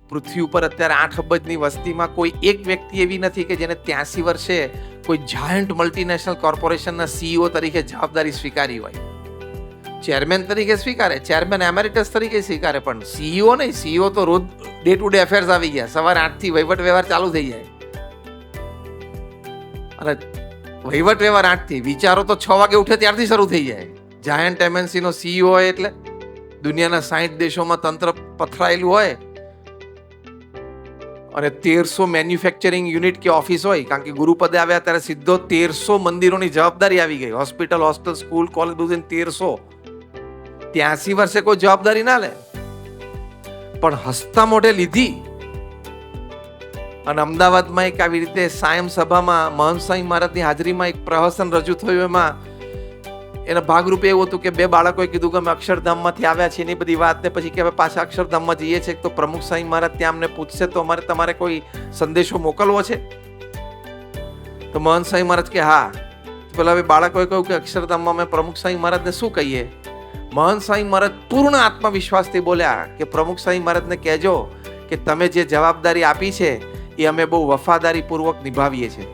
પૃથ્વી ઉપર અત્યારે 8 અબજની વસ્તીમાં કોઈ એક વ્યક્તિ એવી નથી કે જેને 83 વર્ષે કોઈ જાયન્ટ મલ્ટીનેશનલ કોર્પોરેશનના સીઈઓ તરીકે જવાબદારી સ્વીકારી હોય. ચેરમેન તરીકે સ્વીકારે, ચેરમેન એમેરિટસ તરીકે સ્વીકારે, પણ સીઈઓ નહીં. સીઈઓ તો રોજ ડે ટુ ડે અફેર્સ આવી ગયા. સવારે 8થી વહીવટ વ્યવહાર ચાલુ થઈ જાય, અને વહીવટ વ્યવહાર 8થી, વિચારો તો 6 વાગે ઉઠે ત્યારથી શરૂ થઈ જાય. જાયન્ટ એમએનસીનો સીઈઓ હોય એટલે દુનિયાના 60 દેશોમાં તંત્ર પથરાયેલું હોય, અને 1300 મેન્યુફેક્ચરિંગ યુનિટ કે ઓફિસ હોય. કારણ કે ગુરુપદે આવ્યા ત્યારે સીધો 1300 મંદિરોની જવાબદારી આવી ગઈ. હોસ્પિટલ, હોસ્ટેલ, સ્કૂલ, કોલેજ બધું 1300. 83 વર્ષે કોઈ જવાબદારી ના લે, પણ હસતા મોઢે લીધી. અને અમદાવાદમાં એક આવી રીતે સાયમ સભામાં મહંત સ્વામી મહારાજની હાજરીમાં એક પ્રહસન રજૂ થયું. એમાં એના ભાગરૂપે એવું હતું કે 2 બાળકોએ કીધું કે અમે અક્ષરધામમાંથી આવ્યા છીએ એની બધી વાત, ને પછી કે હવે પાછા અક્ષરધામમાં જઈએ છીએ. તો પ્રમુખ સ્વામી મહારાજ ત્યાં અમને પૂછશે તો તમારે કોઈ સંદેશો મોકલવો છે? તો મહંત સ્વામી મહારાજ કે હા. પેલા બાળકોએ કહ્યું કે અક્ષરધામમાં અમે પ્રમુખ સ્વામી મહારાજને શું કહીએ? મહંત સ્વામી મહારાજ પૂર્ણ આત્મવિશ્વાસથી બોલ્યા કે પ્રમુખ સ્વામી મહારાજને કહેજો કે તમે જે જવાબદારી આપી છે એ અમે બહુ વફાદારી પૂર્વક નિભાવીએ છીએ.